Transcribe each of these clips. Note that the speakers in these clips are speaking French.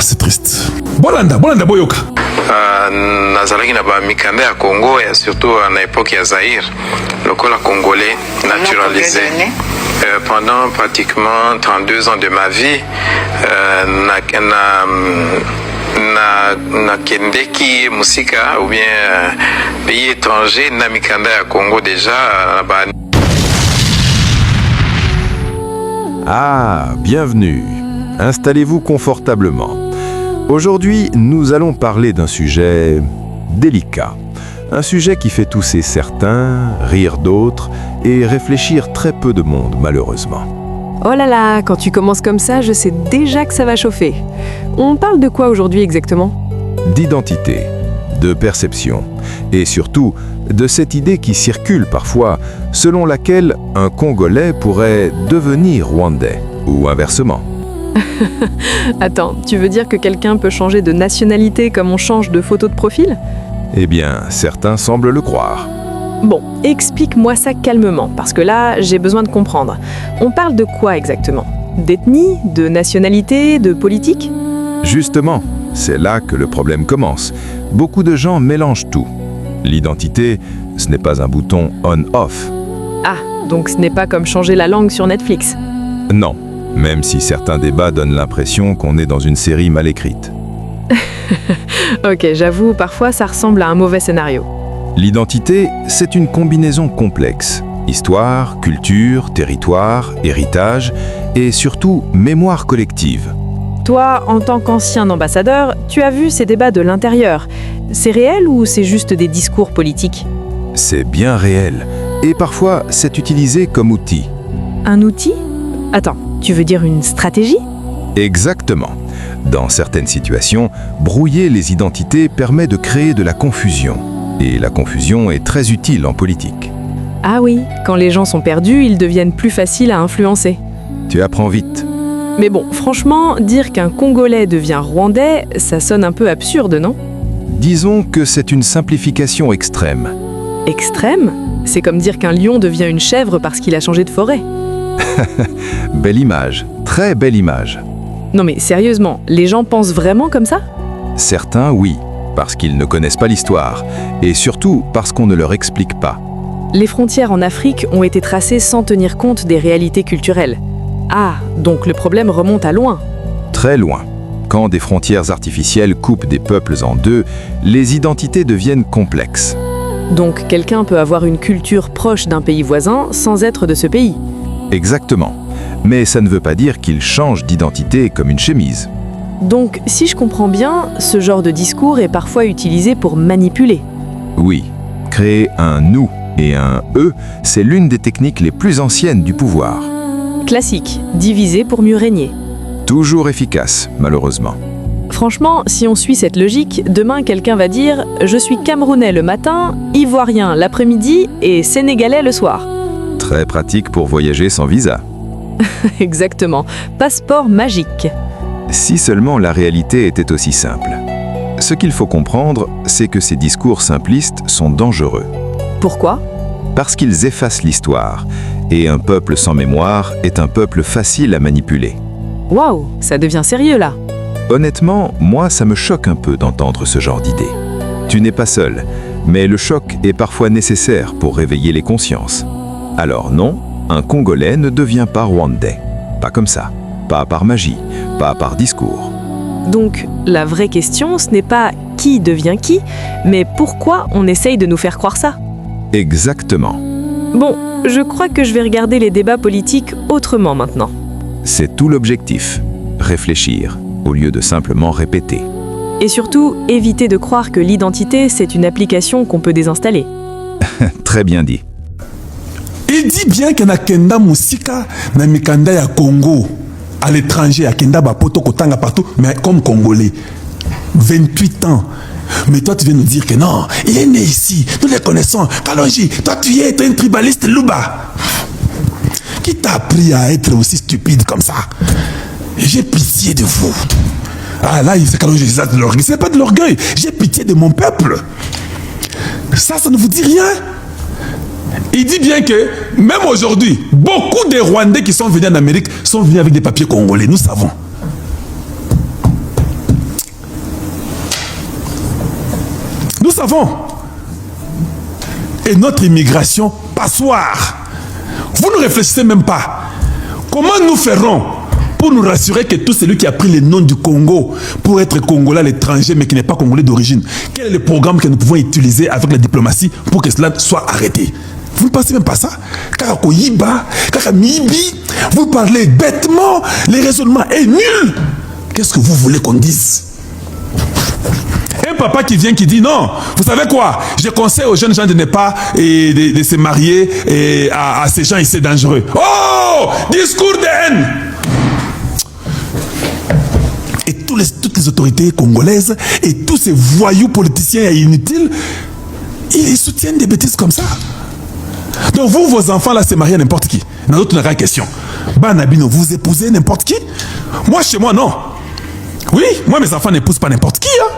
c'est triste. Bolanda boyoka. Nazalaki na ba mikanda ya Congo et surtout à l'époque ya Zaïre, le col congolais naturalisé. Pendant pratiquement 32 ans de ma vie, na kendeki musika ou bien pays étranger na mikanda ya Congo déjà. Ah, bienvenue. Installez-vous confortablement. Aujourd'hui, nous allons parler d'un sujet délicat. Un sujet qui fait tousser certains, rire d'autres et réfléchir très peu de monde, malheureusement. Oh là là, quand tu commences comme ça, je sais déjà que ça va chauffer. On parle de quoi aujourd'hui exactement ? D'identité, de perception et surtout de cette idée qui circule parfois selon laquelle un Congolais pourrait devenir Rwandais ou inversement. Attends, tu veux dire que quelqu'un peut changer de nationalité comme on change de photo de profil ? Eh bien, certains semblent le croire. Bon, explique-moi ça calmement, parce que là, j'ai besoin de comprendre. On parle de quoi exactement ? D'ethnie, de nationalité, de politique ? Justement, c'est là que le problème commence. Beaucoup de gens mélangent tout. L'identité, ce n'est pas un bouton on-off. Ah, donc ce n'est pas comme changer la langue sur Netflix ? Non, même si certains débats donnent l'impression qu'on est dans une série mal écrite. Ok, j'avoue, parfois ça ressemble à un mauvais scénario. L'identité, c'est une combinaison complexe. Histoire, culture, territoire, héritage et surtout mémoire collective. Toi, en tant qu'ancien ambassadeur, tu as vu ces débats de l'intérieur. C'est réel ou c'est juste des discours politiques ? C'est bien réel et parfois c'est utilisé comme outil. Un outil ? Attends, tu veux dire une stratégie ? Exactement. Dans certaines situations, brouiller les identités permet de créer de la confusion. Et la confusion est très utile en politique. Ah oui, quand les gens sont perdus, ils deviennent plus faciles à influencer. Tu apprends vite. Mais bon, franchement, dire qu'un Congolais devient Rwandais, ça sonne un peu absurde, non ? Disons que c'est une simplification extrême. Extrême ? C'est comme dire qu'un lion devient une chèvre parce qu'il a changé de forêt. Belle image, très belle image. Non mais sérieusement, les gens pensent vraiment comme ça ? Certains, oui, parce qu'ils ne connaissent pas l'histoire, et surtout parce qu'on ne leur explique pas. Les frontières en Afrique ont été tracées sans tenir compte des réalités culturelles. Ah, donc le problème remonte à loin. Très loin. Quand des frontières artificielles coupent des peuples en deux, les identités deviennent complexes. Donc quelqu'un peut avoir une culture proche d'un pays voisin sans être de ce pays. Exactement. Mais ça ne veut pas dire qu'il change d'identité comme une chemise. Donc, si je comprends bien, ce genre de discours est parfois utilisé pour manipuler. Oui, créer un « nous » et un « eux », c'est l'une des techniques les plus anciennes du pouvoir. Classique, diviser pour mieux régner. Toujours efficace, malheureusement. Franchement, si on suit cette logique, demain quelqu'un va dire « Je suis Camerounais le matin, Ivoirien l'après-midi et Sénégalais le soir ». Très pratique pour voyager sans visa. Exactement, passeport magique. Si seulement la réalité était aussi simple. Ce qu'il faut comprendre, c'est que ces discours simplistes sont dangereux. Pourquoi ? Parce qu'ils effacent l'histoire, et un peuple sans mémoire est un peuple facile à manipuler. Waouh, ça devient sérieux là. Honnêtement, moi, ça me choque un peu d'entendre ce genre d'idées. Tu n'es pas seul, mais le choc est parfois nécessaire pour réveiller les consciences. Alors non, un Congolais ne devient pas Rwandais. Pas comme ça. Pas par magie, pas par discours. Donc, la vraie question, ce n'est pas qui devient qui, mais pourquoi on essaye de nous faire croire ça ? Exactement. Bon, je crois que je vais regarder les débats politiques autrement maintenant. C'est tout l'objectif. Réfléchir, au lieu de simplement répéter. Et surtout, éviter de croire que l'identité, c'est une application qu'on peut désinstaller. Très bien dit. Il dit bien qu'il y a kenda musika na mikanda ya Congo. À l'étranger, à Kenda Bapoto Kotanga partout, mais comme Congolais. 28 ans. Mais toi, tu viens nous dire que non, il est né ici, nous les connaissons. Kalonji, toi, tu es un tribaliste Luba. Qui t'a appris à être aussi stupide comme ça? J'ai pitié de vous. Ah là, c'est Kalonji, c'est de l'orgueil. C'est pas de l'orgueil. J'ai pitié de mon peuple. Ça ne vous dit rien? Il dit bien que, même aujourd'hui, beaucoup de Rwandais qui sont venus en Amérique sont venus avec des papiers congolais, nous savons. savons. Et notre immigration passoire. Vous ne réfléchissez même pas. Comment nous ferons pour nous rassurer que tout celui qui a pris le nom du Congo pour être Congolais à l'étranger mais qui n'est pas Congolais d'origine, quel est le programme que nous pouvons utiliser avec la diplomatie pour que cela soit arrêté? Vous ne pensez même pas ça? Kakakoyiba, Kakamibi, vous parlez bêtement, le raisonnement est nul. Qu'est-ce que vous voulez qu'on dise? Un papa qui vient qui dit non, vous savez quoi, je conseille aux jeunes gens de ne pas de se marier à ces gens ici, c'est dangereux. Oh, discours de haine. Et toutes les autorités congolaises et tous ces voyous politiciens inutiles, ils soutiennent des bêtises comme ça. Donc vous, vos enfants là, se marient à n'importe qui. Dans d'autres, une question. Banabino, vous épousez n'importe qui? Moi, chez moi, non. Oui, moi, mes enfants n'épousent pas n'importe qui. Hein.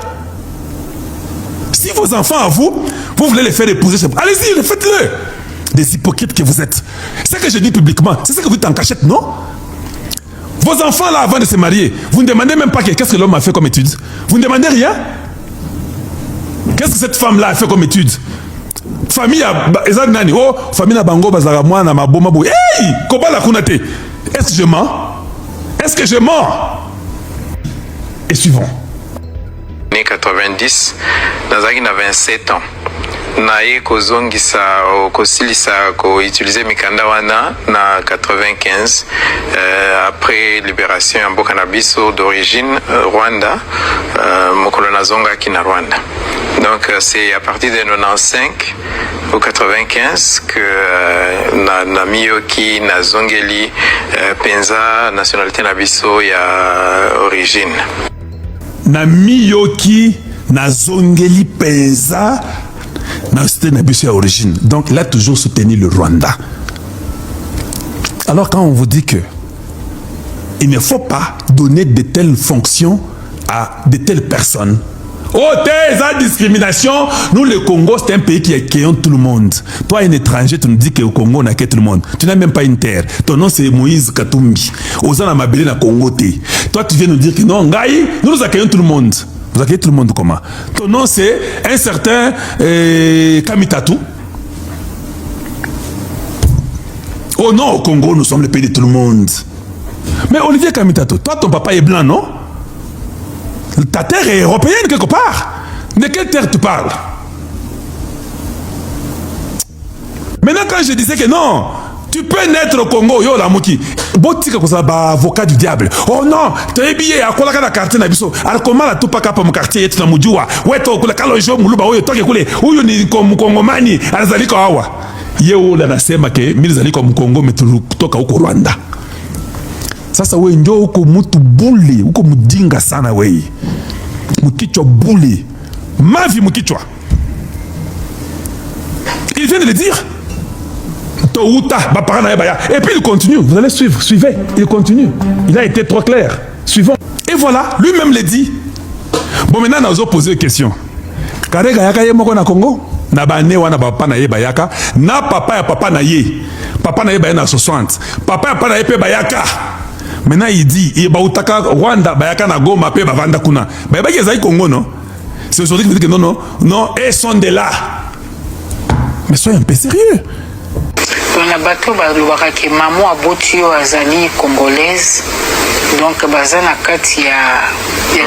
Si vos enfants à vous voulez les faire épouser chez vous, allez-y, faites-le. Des hypocrites que vous êtes. C'est ce que je dis publiquement. C'est ce que vous dites en cachette, non? Vos enfants là, avant de se marier, vous ne demandez même pas qu'est-ce que l'homme a fait comme étude. Vous ne demandez rien. Qu'est-ce que cette femme là a fait comme étude? Famille à Ezagnani, oh, famille à Bango, Bazarama, Namaboma, hey, Kobala Kunate. Est-ce que je mens? Est-ce que je mens? Et suivant. 90, nazaki na 27 ans. Naye kozongisa kosilisa ko utiliser mikanda wana na 95 après libération ya mboka na biso d'origine Rwanda, mokolo nazongaki na Rwanda. Donc c'est à partir de 95 au 95 que na miyoki na zongeli penza nationalité na biso ya origine. Na miyoki na zongeli penza c'était nabiso à origine. Donc il a toujours soutenu le Rwanda. Alors quand on vous dit que il ne faut pas donner de telles fonctions à de telles personnes. Oh, tes discrimination. Nous, le Congo, c'est un pays qui accueille tout le monde. Toi, un étranger, tu nous dis qu'au Congo, on accueille tout le monde. Tu n'as même pas une terre. Ton nom, c'est Moïse Katumbi. Ozana Mabele na Congo te. Toi, tu viens nous dire que non, Ngaï, nous accueillons tout le monde. Vous accueillez tout le monde comment? Ton nom, c'est un certain Kamitatu. Oh non, au Congo, nous sommes le pays de tout le monde. Mais Olivier Kamitatu, toi, ton papa est blanc, non? Ta terre est européenne quelque part. De quelle terre tu parles? Maintenant, quand je disais que non, tu peux naître au Congo, yo la mouki. Botika ko ba avocat du diable. Oh non, tu es billet à quoi la quartier na biso. Alors comment la tupa kapa mon quartier est na mujua. Weto kula kalo jo muluba oyo toke kule. Uyo ni Kongomani azali ko hawa. Yeo la nasema ke mimi zali ko Mkongo metutoka huko Rwanda. Sasa we ndio huko mtu buli, huko mjinga sana we. Mkichwa buli. Mavi mkichwa. Il vient de le dire. Et puis il continue, vous allez suivre, suivez, il continue. Il a été trop clair. Suivons. Et voilà, lui-même le dit. Bon, maintenant, nous allons poser une question. Karega yaka ye moko na Congo? Na ba ne wana papa na ye bayaka. Na papa ya papa na ye. Papa na ye bayana 60. Papa ya papa na ye pe bayaka. Maintenant, il dit, il ba utaka Rwanda bayaka na Goma pe bavanda kuna. Bayaba yezai Congo, non? C'est aujourd'hui que vous dites que non, non, non, ils sont de là. Mais soyez un peu sérieux. Na bato balobaka ke maman aboti yo azali congolaise, donc baza na kati ya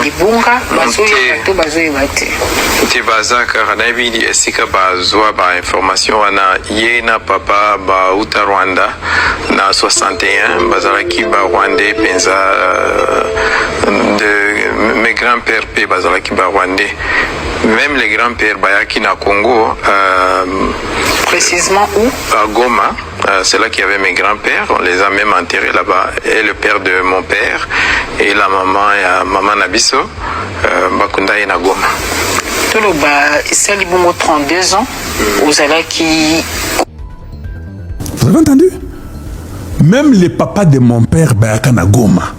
libunga bato bazoyeba te te baza kaka nayebi esika bazwa ba information wana ye na papa bauta Rwanda na 61 bazalaki ba Rwandais penza de mes grands-pères pe bazalaki ba Rwandais. Même les grands-pères bayaki na Congo, précisément où? À Goma. C'est là qu'il y avait mes grands-pères. On les a même enterrés là-bas. Et le père de mon père et la maman Nabiso, Bakunda et Nagoma. Toloba, c'est le bon 32 ans. Vous avez qui? Vous avez entendu? Même les papas de mon père bayaka na Goma.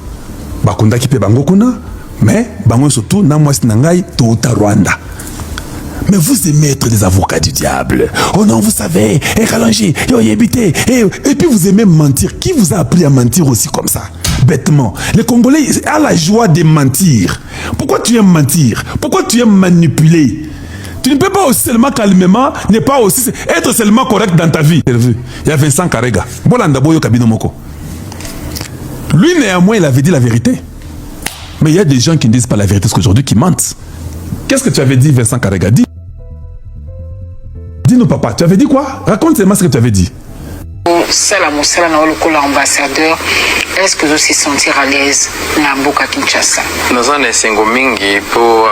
Bakunda qui peut bangokuna, mais bango surtout na moi sinangai touta Rwanda. Mais vous aimez être des avocats du diable. Oh non, vous savez, et puis vous aimez mentir. Qui vous a appris à mentir aussi comme ça? Bêtement. Les Congolais ont la joie de mentir. Pourquoi tu aimes mentir? Pourquoi tu aimes manipuler? Tu ne peux pas aussi seulement calmement, ne pas aussi être seulement correct dans ta vie. Il y a Vincent Karega. Lui, néanmoins, il avait dit la vérité. Mais il y a des gens qui ne disent pas la vérité, parce qu'aujourd'hui, qui mentent. Qu'est-ce que tu avais dit, Vincent Karega? Dis-nous, papa, tu avais dit quoi? Raconte-moi ce que tu avais dit. Ambassadeur, est-ce que vous se sentir à l'aise na mboka Kinshasa? Naza na esengo mingi po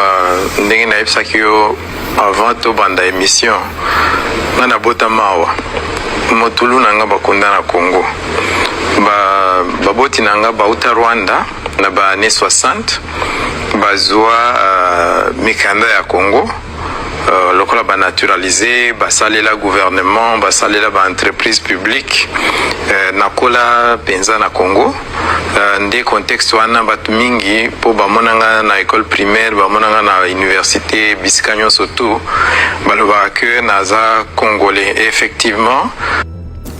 ndenge nayebisaki yo avant tobanda émission nga nabotama awa motulu na nga bakunda na Congo baboti na nga bauta Rwanda na ba années 60 bazwa mikanda ya Congo lokola ba naturalisé basalela gouvernement basalela ba entreprise publique nakola penza na Congo nde contexte wana batu mingi po bamonanga na école primaire bamonanga na université bisika nyonso tu balobaka que naza congolais. Et effectivement,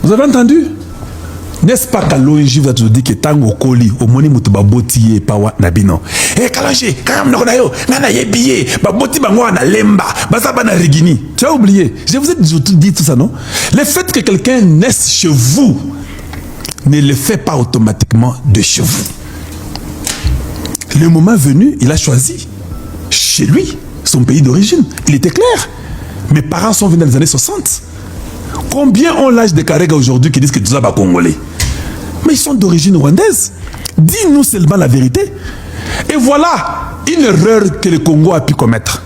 vous avez entendu? N'est-ce pas Kalonji vous a toujours dit que tango koli au moni mutu baboti pawa nabino. Eh Kalonji, quand même yo, nana yebiye, baboti bango na lemba, bazaba na rigini. Tu as oublié? Je vous ai dit tout ça, non? Le fait que quelqu'un naisse chez vous ne le fait pas automatiquement de chez vous. Le moment venu, il a choisi chez lui son pays d'origine. Il était clair. Mes parents sont venus dans les années 60. Combien ont l'âge de Karega aujourd'hui qui disent que tout ça va congolais? Mais ils sont d'origine rwandaise. Dis-nous seulement la vérité. Et voilà une erreur que le Congo a pu commettre.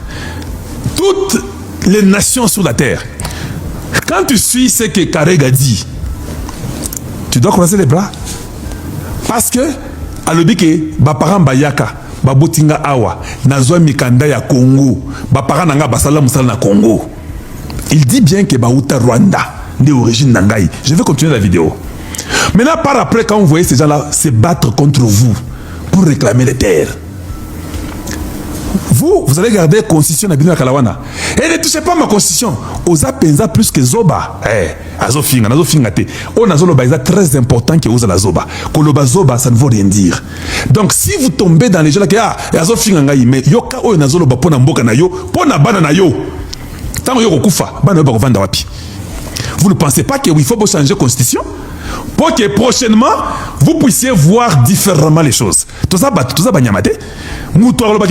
Toutes les nations sur la terre, quand tu suis ce que Karega dit, tu dois croiser les bras. Parce que, à l'obike, baparan bayaka, babotinga awa, nazwa mikanda ya Congo, baparan nanga basala musala na Congo. Il dit bien que Baouta Rwanda, d'origine Nangaï. Je vais continuer la vidéo. Maintenant, par après, quand vous voyez ces gens-là se battre contre vous pour réclamer les terres, vous allez garder la constitution de Bino Kalawana. Et ne touchez pas ma constitution. Oza penza plus que Zoba. Azofinga, te. On a Zoloba, c'est très important que Oza la Zoba. Koloba Zoba, ça ne veut rien dire. Donc, si vous tombez dans les gens là, Azofinga ngai, mais yoka o na Zoloba pona mboka na yo, pona bana na yo. Vous ne pensez pas qu'il faut changer la constitution pour que prochainement vous puissiez voir différemment les choses? Tout ça,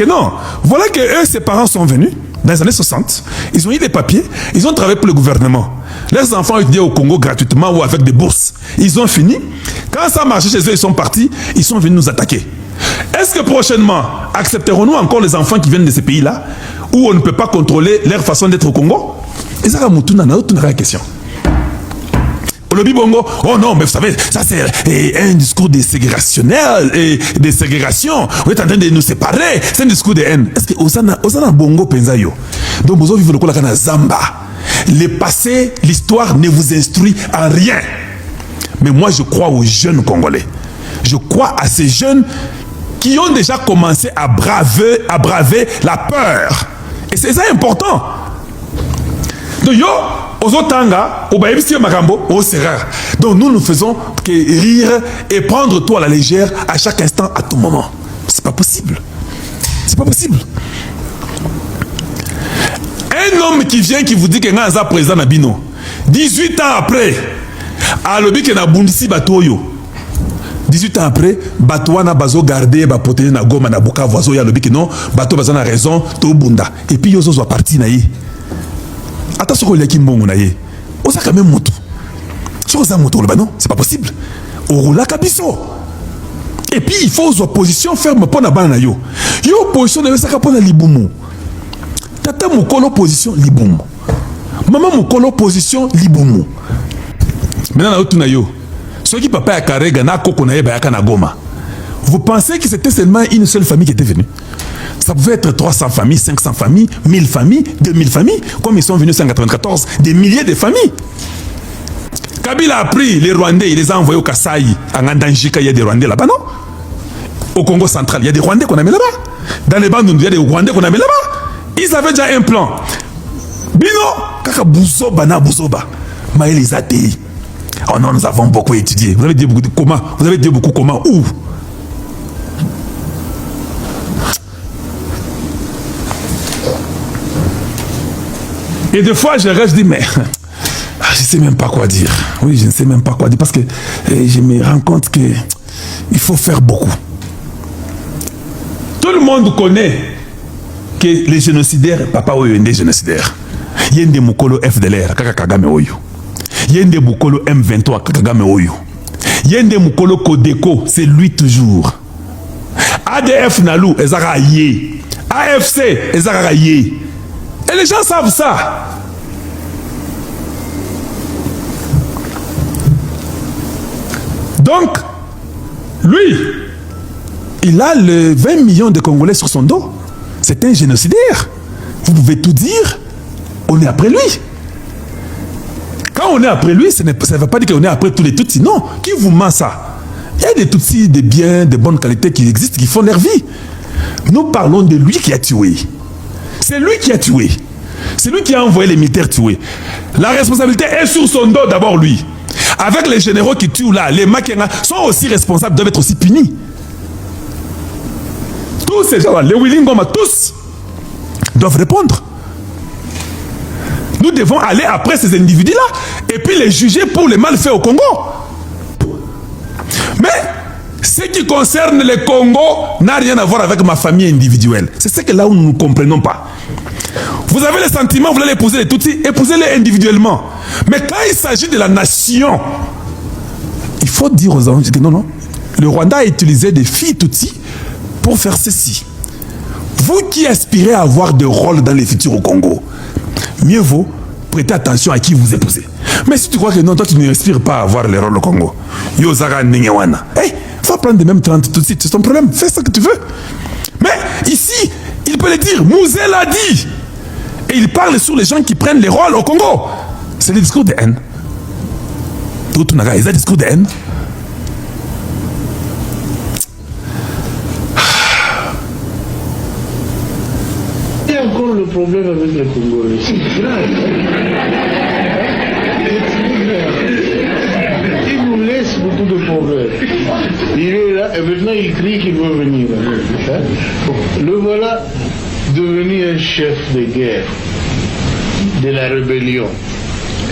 non. Voilà que eux, ses parents sont venus dans les années 60, ils ont eu des papiers, ils ont travaillé pour le gouvernement. Les enfants ont étudié au Congo gratuitement ou avec des bourses. Ils ont fini. Quand ça marchait chez eux, ils sont partis, ils sont venus nous attaquer. Est-ce que prochainement, accepterons-nous encore les enfants qui viennent de ces pays-là, où on ne peut pas contrôler leur façon d'être au Congo? Et ça, c'est une question. Oh non, mais vous savez, ça c'est un discours de ségrégationnel et de ségrégation. Vous êtes en train de nous séparer. C'est un discours de haine. Est-ce que Osana Bongo Penzayo? Donc, vous vivez le Kolakana Zamba. Le passé, l'histoire ne vous instruit en rien. Mais moi, je crois aux jeunes Congolais. Je crois à ces jeunes qui ont déjà commencé à braver la peur. Et c'est ça important. Donc, donc nous faisons que rire et prendre tout à la légère à chaque instant, à tout moment. C'est pas possible. C'est pas possible. Un homme qui vient, qui vous dit qu'il y a un président Nabino, 18 ans après, à l'objet qu'il y a un bundisi batoyo. 18 ans après, Batouana bazo gardé, protéger na goma na buka voiso ya l'objet que non, bato bazo na raison, to bunda. Et puis yozo soit parti na yi. Attention qu'on y a qui mbongo na ye. On sait quand même moto. Sur ça moto là non, c'est pas possible. Orola kabiso. Et puis il faut une position ferme pour na bana yo. Yo position na saka pour na libumu. Tata mukolo position libumu. Maman mukolo position libumu. Maintenant na otu na yo. Ceux qui papa ya Karega na koko na ye ba na goma. Vous pensez que c'était seulement une seule famille qui était venue? Ça pouvait être 300 familles, 500 familles, 1000 familles, 2000 familles, comme ils sont venus en 1994, des milliers de familles. Kabila a pris les Rwandais, il les a envoyés au Kasaï, en Andanjika, il y a des Rwandais là-bas, non? Au Congo central, il y a des Rwandais qu'on a mis là-bas. Dans les bandes, il y a des Rwandais qu'on a mis là-bas. Ils avaient déjà un plan. Bino, kaka Bouzoba na Bouzoba. Maël les ATI. Oh non, nous avons beaucoup étudié. Vous avez dit beaucoup de comment? Vous avez dit beaucoup comment? Où? Et des fois, je reste, je dis, mais je ne sais même pas quoi dire. Oui, je ne sais même pas quoi dire parce que je me rends compte qu'il faut faire beaucoup. Tout le monde connaît que les génocidaires, Papa Oyo est des génocidaires. Yende Mukolo FDLR, Kaka Kagame Oyo. Yende Mukolo M23, Kaka Kagame Oyo. Yende Mukolo Kodeko, c'est lui toujours. ADF Nalou, Ezara Yé. AFC, Ezara Yé. Et les gens savent ça. Donc, lui, il a le 20 millions de Congolais sur son dos. C'est un génocidaire. Vous pouvez tout dire. On est après lui. Quand on est après lui, ça ne veut pas dire qu'on est après tous les Tutsis. Non. Qui vous ment ça? Il y a des Tutsis, des biens, de bonnes qualités qui existent, qui font leur vie. Nous parlons de lui qui a tué. C'est lui qui a tué. C'est lui qui a envoyé les militaires tuer. La responsabilité est sur son dos d'abord lui. Avec les généraux qui tuent là, les Makenga sont aussi responsables, doivent être aussi punis. Tous ces gens-là, les Willingoma, tous doivent répondre. Nous devons aller après ces individus-là et puis les juger pour les malfaits au Congo. Mais ce qui concerne le Congo n'a rien à voir avec ma famille individuelle. C'est ce que là où nous ne comprenons pas. Vous avez les sentiments, vous voulez épouser les Tutsis, épousez-les individuellement. Mais quand il s'agit de la nation, il faut dire aux gens que non, le Rwanda a utilisé des filles Tutsis pour faire ceci. Vous qui aspirez à avoir des rôles dans les futurs au Congo, mieux vaut prêter attention à qui vous épousez. Mais si tu crois que non, toi tu n'aspires pas à avoir les rôles au Congo, Yozara Nengewana, va prendre des mêmes 30 Tutsis, c'est ton problème, fais ce que tu veux. Mais ici, il peut le dire, Mouzé l'a dit. Et il parle sur les gens qui prennent les rôles au Congo. C'est le discours de haine. Tout le monde a un discours de haine. Il y a encore le problème avec les Congolais. C'est grave. Il nous laisse beaucoup de problèmes. Il est là et maintenant il crie qu'il veut venir. Le voilà devenu un chef de guerre de la rébellion.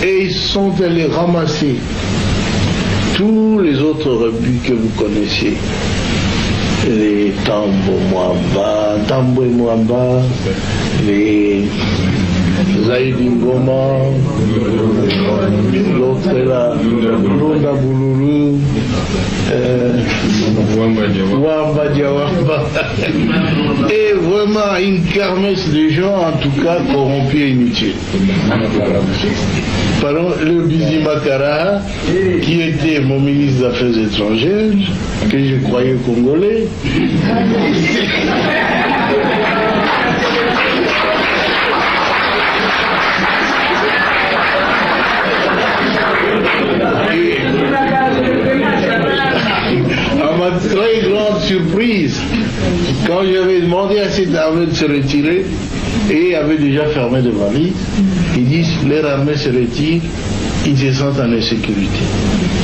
Et ils sont allés ramasser tous les autres rebus que vous connaissez. Les Tambo Mwamba, les Zaidi Ngoma, l'autre là, Londa Boululu, Wamba Diawamba. Et vraiment une kermesse de gens, en tout cas corrompus et inutiles. Pardon, le Bizi Makara, qui était mon ministre des Affaires étrangères, que je croyais congolais. À ma très grande surprise, quand j'avais demandé à cette armée de se retirer, et avait déjà fermé de valises, ils disent leur armée se retire, ils se sentent en insécurité.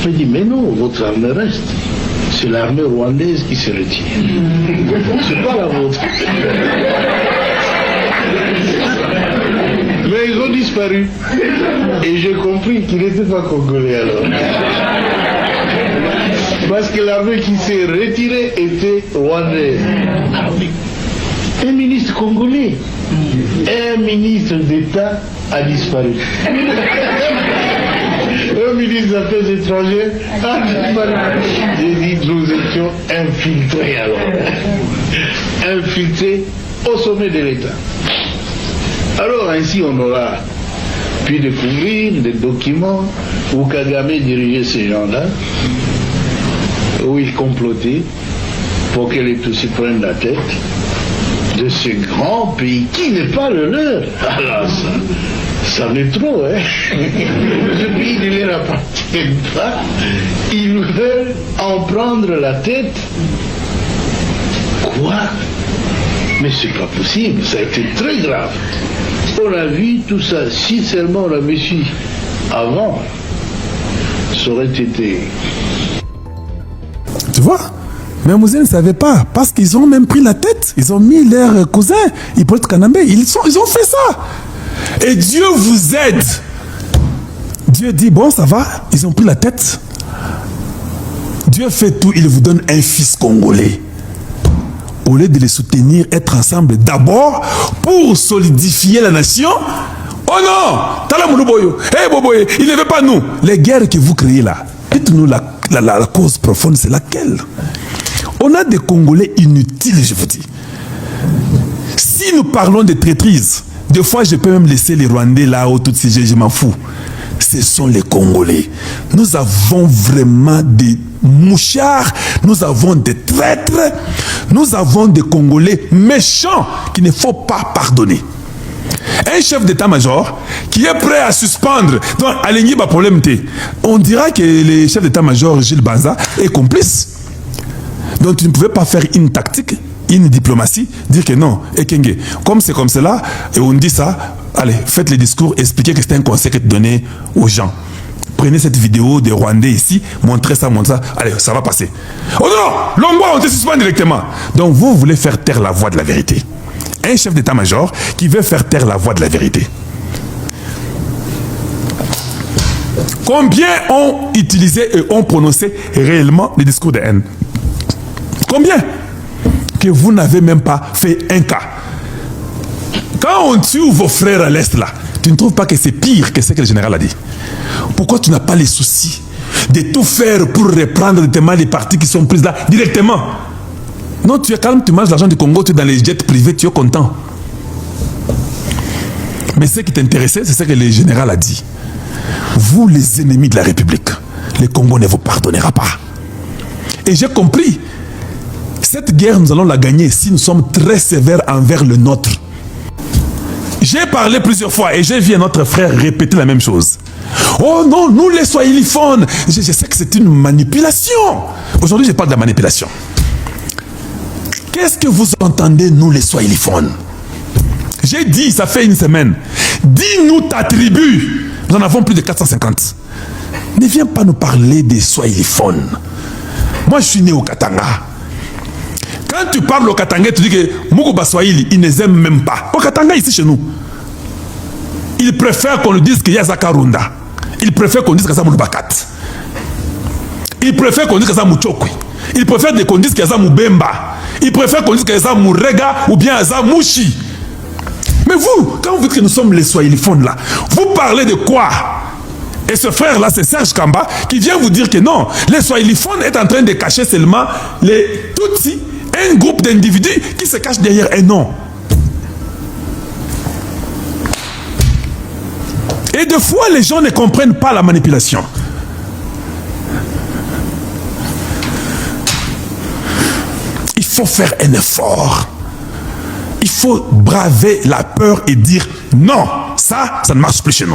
Je dis mais non, votre armée reste. C'est l'armée rwandaise qui se retire. C'est pas la vôtre. Mais ils ont disparu. Et j'ai compris qu'ils n'étaient pas congolais alors. Parce que l'armée qui s'est retirée était rwandaise. Ah oui. Un ministre congolais, un ministre d'État a disparu. Un ministre des Affaires étrangères a disparu. J'ai dit nous étions infiltrés alors. Infiltrés au sommet de l'État. Alors ainsi on aura pu découvrir des documents où Kagame dirigeait ces gens-là, où il complotait pour que les Tutsis prennent la tête de ce grand pays qui n'est pas le leur. Alors ça n'est trop, hein. Ce pays ne leur appartient pas. Ils veulent en prendre la tête. Quoi? Mais c'est pas possible, ça a été très grave. On a vu tout ça, si seulement on l'avait su avant, ça aurait été... Tu vois? Mais Mouzé ne savait pas, parce qu'ils ont même pris la tête. Ils ont mis leur cousin, Hippolyte Kanambe. Ils ont fait ça. Et Dieu vous aide. Dieu dit, bon, ça va, ils ont pris la tête. Dieu fait tout, il vous donne un fils congolais. Au lieu de les soutenir, être ensemble d'abord pour solidifier la nation. Oh non, Tala Moulouboyo, hey Boboye, il ne veut pas nous. Les guerres que vous créez là, dites-nous la cause profonde, c'est laquelle? On a des Congolais inutiles, je vous dis. Si nous parlons de traîtrise, des fois je peux même laisser les Rwandais là-haut, tout ces je m'en fous. Ce sont les Congolais. Nous avons vraiment des mouchards, nous avons des traîtres, nous avons des Congolais méchants qu'il ne faut pas pardonner. Un chef d'état-major qui est prêt à suspendre. Donc, problème. On dira que le chef d'état-major Gilles Banza est complice. Donc, tu ne pouvais pas faire une tactique, une diplomatie, dire que non, Ekenge, comme c'est comme cela, et on dit ça, allez, faites les discours, expliquez que c'est un conseil que tu donnais aux gens. Prenez cette vidéo des Rwandais ici, montrez ça, allez, ça va passer. Oh non, Longwa, on te suspend directement. Donc, vous voulez faire taire la voix de la vérité. Un chef d'état-major qui veut faire taire la voix de la vérité. Combien ont utilisé et ont prononcé réellement les discours de haine? Combien? Que vous n'avez même pas fait un cas. Quand on tue vos frères à l'Est là, tu ne trouves pas que c'est pire que ce que le général a dit? Pourquoi tu n'as pas les soucis de tout faire pour reprendre les parties qui sont prises là directement? Non, tu es calme, tu manges l'argent du Congo, tu es dans les jets privés, tu es content. Mais ce qui t'intéressait, c'est ce que le général a dit. Vous, les ennemis de la République, le Congo ne vous pardonnera pas. Et j'ai compris. Cette guerre, nous allons la gagner si nous sommes très sévères envers le nôtre. J'ai parlé plusieurs fois et j'ai vu notre frère répéter la même chose. Oh non, nous les swahiliphones. Je sais que c'est une manipulation. Aujourd'hui, je parle de la manipulation. Qu'est-ce que vous entendez, nous les swahiliphones? J'ai dit, ça fait une semaine, dis-nous ta tribu. Nous en avons plus de 450. Ne viens pas nous parler des swahiliphones. Moi, je suis né au Katanga. Quand tu parles au Katanga, tu dis que Muguba Swahili, ils ne les aiment même pas. Au Katanga, ici chez nous, ils préfèrent qu'on nous dise qu'il y a Zakarunda. Ils préfèrent qu'on dise qu'il y a Moulubakat. Ils préfèrent qu'on dise qu'il y a Mouchokwi. Ils préfèrent qu'on dise qu'il y a Moubemba. Ils préfèrent qu'on dise qu'il y a Mourega ou bien Mouchi. Mais vous, quand vous dites que nous sommes les swahiliphones là, vous parlez de quoi? Et ce frère-là, c'est Serge Kamba, qui vient vous dire que non, les swahiliphones est en train de cacher seulement les Tutsis, un groupe d'individus qui se cachent derrière un nom. Et des fois, les gens ne comprennent pas la manipulation. Il faut faire un effort. Il faut braver la peur et dire non, ça ne marche plus chez nous.